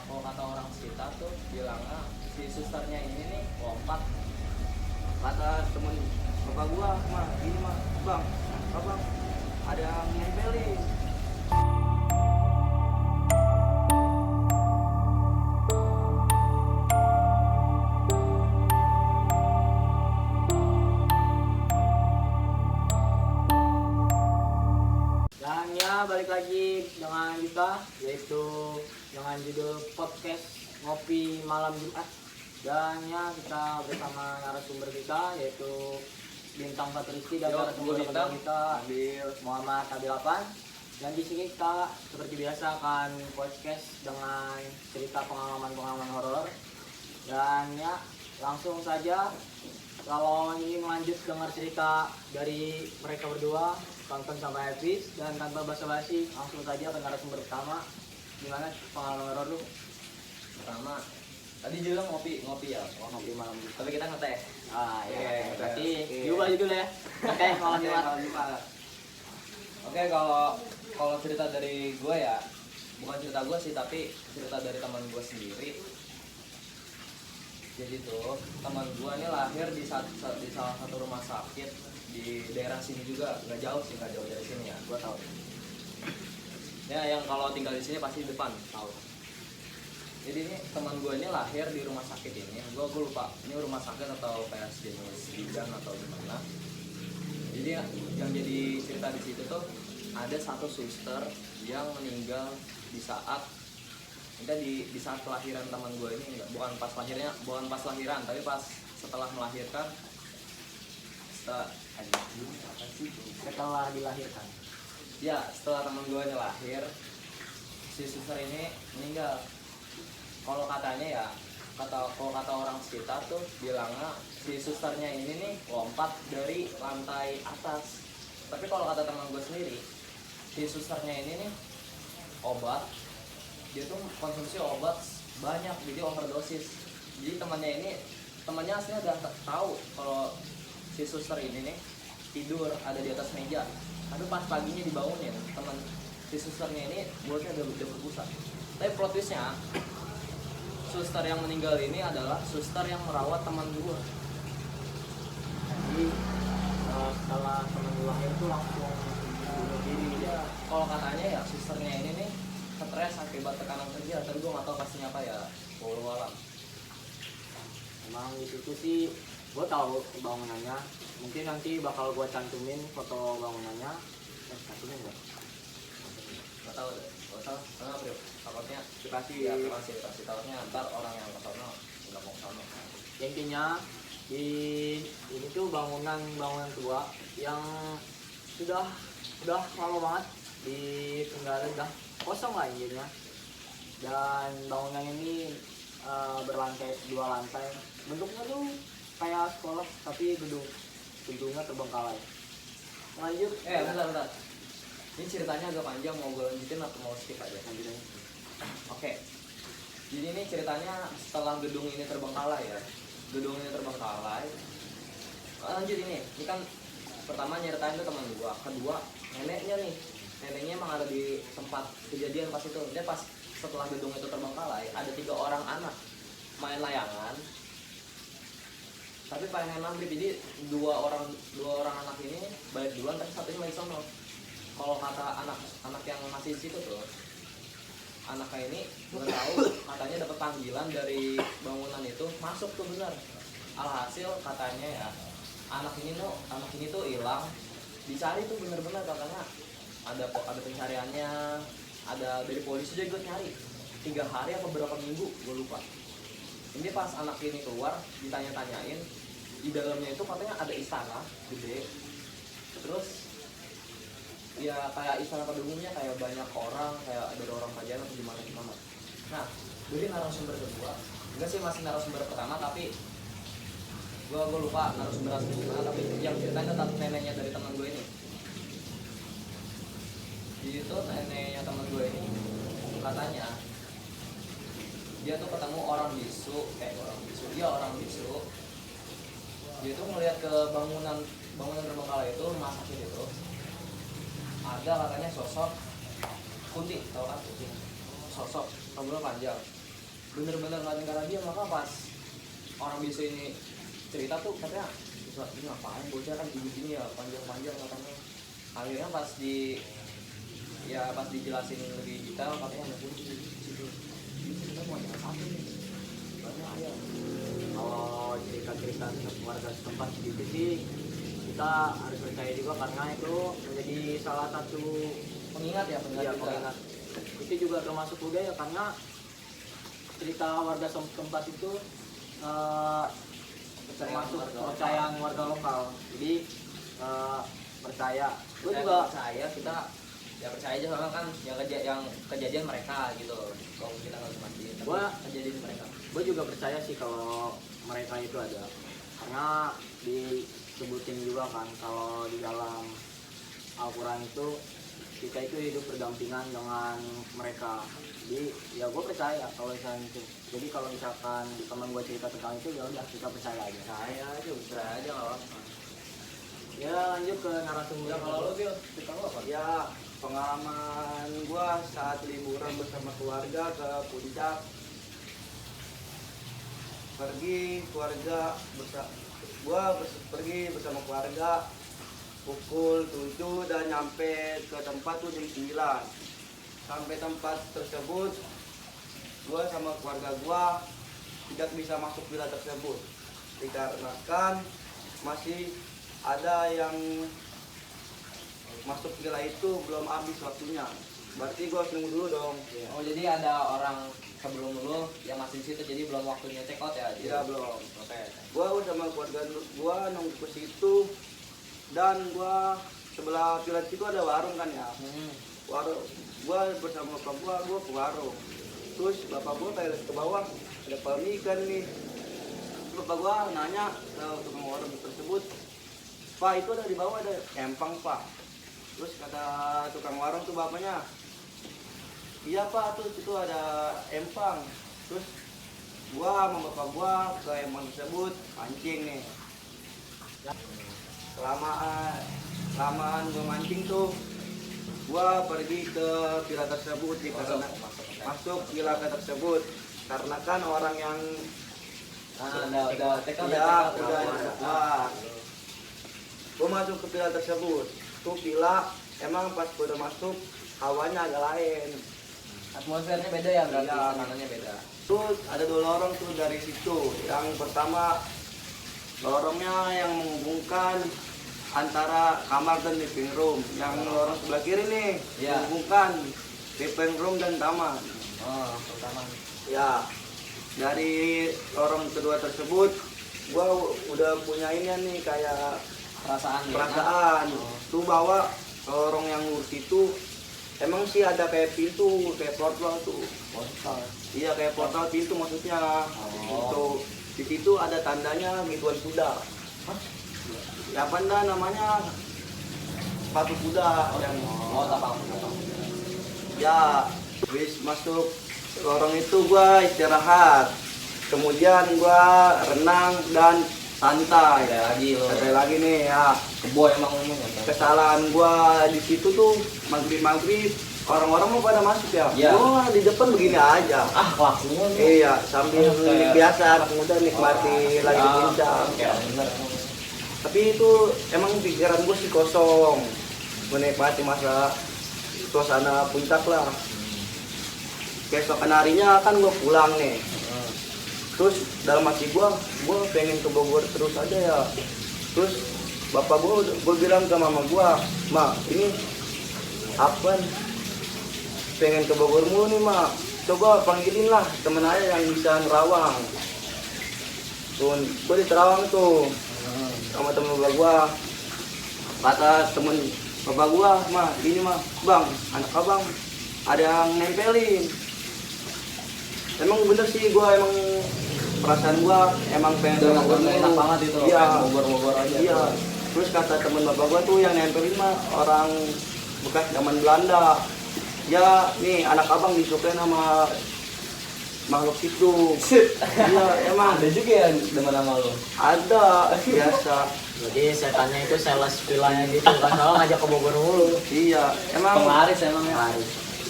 kalau kata orang sekitar tuh bilangnya si susternya ini nih lompat. Kata temen bapak gua mah ini mah, bang abang ada yang nempelin. Dan ya balik lagi dengan kita, yaitu dengan judul podcast ngopi malam Jumat. Dan ya kita bersama narasumber kita yaitu Bintang Patriski dan narasumber kedua kita Muhammad Abilapan. Dan di sini kita seperti biasa akan podcast dengan cerita pengalaman-pengalaman horor. Dan ya langsung saja, kalau ingin lanjut dengar cerita dari mereka berdua, tonton sampai habis. Dan tanpa basa-basi langsung saja ke narasumber pertama. Gimana pengalaman horor lu? Pertama, tadi juga ngopi ya, Ngopi malam Jumat. tapi kita ngeteh. Iya, berarti Oke. diubah judulnya. Oke, malam Jumat. Oke, kalau cerita dari gue ya, bukan cerita gue sih, tapi cerita dari teman gue sendiri. Jadi tuh teman gue ini lahir di salah satu rumah sakit di daerah sini juga, nggak jauh dari sini ya. Gua tahu. Ya, yang kalau tinggal di sini pasti di depan tahu. Jadi ini teman gue ini lahir di rumah sakit ini. Gue lupa ini rumah sakit atau kayak sejenis bidan atau gimana. Jadi yang jadi cerita di situ tuh ada satu suster yang meninggal di saat di saat kelahiran teman gue ini, bukan pas lahiran, tapi pas setelah melahirkan. Setelah dilahirkan. Ya, setelah teman gue ini lahir, si suster ini meninggal. Kalau katanya ya, kalau kata orang sekitar tuh bilangnya si susternya ini nih lompat dari lantai atas. Tapi kalau kata teman gue sendiri, si susternya ini nih dia tuh konsumsi obat banyak, jadi overdosis. Jadi temannya aslinya udah tahu kalau si suster ini nih tidur ada di atas meja. Tapi pas paginya dibangunin, teman si susternya ini mulutnya udah berbusa. Tapi plot twistnya, suster yang meninggal ini adalah suster yang merawat teman gue. Jadi setelah teman lu lahir tuh langsung bunuh diri. Ya, kalau katanya ya susternya ini nih stres akibat tekanan kerja, tapi gue nggak tahu pastinya apa ya. Wallahu alam. Emang di situ sih gua tahu bangunannya. Mungkin nanti bakal gua cantumin foto bangunannya. Cantumin enggak? Nggak tahu deh. Nggak tahu. Kenapa bro? Takutnya Dikasih. ya kasih tahunya ntar orang yang ke sono nggak mau ke sono. Intinya di ini tuh bangunan tua yang sudah lama banget ditinggalin, udah kosong lah intinya. Dan bangunan ini berlantai 2 lantai. Bentuknya tuh kayak sekolah tapi gedungnya terbengkalai. Lanjut. Bentar. Ini ceritanya agak panjang, mau gue lanjutin atau mau skip aja? Lanjut aja. Oke. Jadi ini ceritanya setelah gedung ini terbengkalai ya. Lanjut ini kan pertama nyeritain tuh teman gua, kedua neneknya emang ada di tempat kejadian pas itu. Dia pas setelah gedung itu terbengkalai ada 3 orang anak main layangan, tapi pengen maghrib. Jadi dua orang anak ini balik duluan, tapi satunya masih sono. Kalau kata anak yang masih di situ tuh, anaknya ini nggak tahu, katanya dapat panggilan dari bangunan itu, masuk tuh bener. Alhasil katanya ya anak ini tuh hilang, dicari tuh bener-bener, katanya ada pencariannya, ada dari polisi juga ikut nyari 3 hari apa berapa minggu gue lupa. Ini pas anak ini keluar ditanya-tanyain, di dalamnya itu katanya ada istana gede, terus ya kayak istana pada umumnya, kayak banyak orang, kayak ada orang kerajaan atau gimana. Nah, jadi narasumber kedua, enggak sih, masih narasumber pertama, tapi gue lupa narasumber gimana, tapi yang ceritanya tetap neneknya dari teman gue ini. Jadi itu neneknya teman gue ini katanya dia tuh ketemu orang bisu. Dia tuh ngeliat ke bangunan terbengkalai itu, rumah sakit itu, ada katanya sosok Kunti, tau kan Kunti? Sosok rambutnya panjang. bener-bener ngeliatin ke arah dia. Maka pas orang biasa ini cerita tuh katanya ini ngapain bocah kan gini-gini ya panjang-panjang katanya. Akhirnya pas dijelasin lebih detail katanya ada pun di situ kita mau jangan satu nih banyak ayam. Kalau cerita-cerita warga setempat gitu sih kita harus percaya juga karena itu menjadi salah satu Pengingat ya, iya, juga. pengingat. Itu juga termasuk budaya karena cerita warga setempat itu termasuk kepercayaan warga lokal. Jadi percaya. Gue Saya juga percaya kita ya percaya aja soalnya kan yang kejadian mereka gitu. Kalau kita nggak bisa mastiin, tapi kejadian mereka. gue juga percaya sih kalau mereka itu ada karena disebutin juga kan kalau di dalam Al-Quran itu kita itu hidup berdampingan dengan mereka. Jadi ya gue percaya kalau misalnya itu. Jadi kalau misalkan teman gue cerita tentang itu ya udah kita percaya aja. Percaya aja nggak apa-apa. Ya lanjut ke narasumber. Ya kalau lo Bil, cerita lo apa? Ya, pengalaman gua saat liburan bersama keluarga ke puncak. Pergi bersama keluarga pukul 7 dan nyampe ke tempat tuh jam 9. Sampai tempat tersebut gua sama keluarga gua tidak bisa masuk villa tersebut dikarenakan masih ada yang masuk villa itu belum habis waktunya. Berarti gua harus nunggu dulu dong. Oh jadi ada orang sebelum lu yang masih di situ jadi belum waktunya check out ya? Iya belum. Oke. Gua sama keluarga gua nunggu ke situ dan gua sebelah villa itu ada warung kan ya. Warung gua bersama bapak gua ke warung. Terus bapak gua kayak ke bawah ada pemikan nih. Bapak gua nanya ke tukang warung tersebut, "Pak, itu ada di bawah ada empang, Pak." Terus kata tukang warung tuh bapaknya, "Iya, Pak, tuh itu ada empang." Terus gua sama bapak gua ke empang tersebut mancing nih. Kelamaan gua mancing tuh gua pergi ke villa tersebut masuk villa tersebut karena kan orang yang udah check out ya udah gua masuk ke villa tersebut tuh villa emang pas gua udah masuk hawanya agak lain, atmosfernya beda ya berarti, Iya. tekanannya beda. tuh ada 2 lorong tuh dari situ. Yang pertama lorongnya yang menghubungkan antara kamar dan living room, yang lorong sebelah kiri nih Iya. menghubungkan living room dan taman. Oh pertama. Ya, dari lorong kedua tersebut gua udah punya ini nih kayak perasaan tuh bahwa lorong yang lurus itu emang sih ada kayak pintu, kayak portal tuh. Iya, kayak portal pintu maksudnya. Gitu. Di situ ada tandanya gituan kuda. Ya apa dah namanya? Sepatu kuda yang tapang. ya habis masuk lorong itu gua istirahat. Kemudian gua renang dan santai. Santai lagi nih ya. Kebo emang umumnya. Kesalahan gua di situ tuh maghrib orang-orang mau pada masuk ya. Iya. Gua di depan begini aja. Waktunya Iya, sambil Kayak- biasa anak muda nikmati lagi puncak. bener. Tapi itu emang pikiran gua sih kosong. Menikmati masa suasana puncak lah. Keesokan harinya kan gua pulang nih. Terus dalam hati gua pengen ke Bogor terus aja ya. Terus bapak gua bilang ke mama gua, "Ma, ini apa? Pengen ke Bogor mulu nih, Ma. Coba panggilin lah temen aja yang bisa nerawang." Tuh, gua di Terawang tuh sama temen bapak gua. Kata temen bapak gua, "Ma, ini mah, Bang, anak abang ada yang nempelin." Emang bener sih, gua emang perasaan gua emang pengen ke Bogor mulu. Enak banget itu. Iya. Bogor aja. Iya. Terus kata temen bapak gua tuh yang nempelin mah orang bekas zaman Belanda. Ya, nih anak abang disukain sama makhluk itu. Iya, emang Ada juga ya demen sama lu. ada biasa. Jadi setannya itu sales villanya gitu kan, soalnya ngajak ke Bogor mulu. Iya, emang Penglaris emang ya. Lari.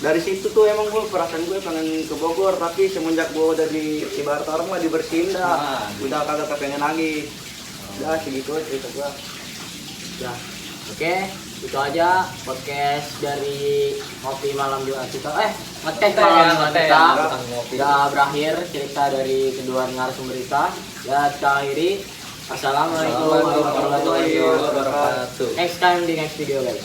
dari situ tuh emang gue perasaan gue pengen ke Bogor, tapi semenjak gue udah di Cibarta orang mah dibersihin dah, udah kagak kepengen lagi. Udah segitu aja cerita gue. Ya, oke, itu aja podcast dari ngopi malam Jumat kita. Ngetek malam Jumat kita udah berakhir cerita dari kedua narasumber kita. Ya, kita akhiri. Assalamualaikum warahmatullahi wabarakatuh. Next time di next video guys.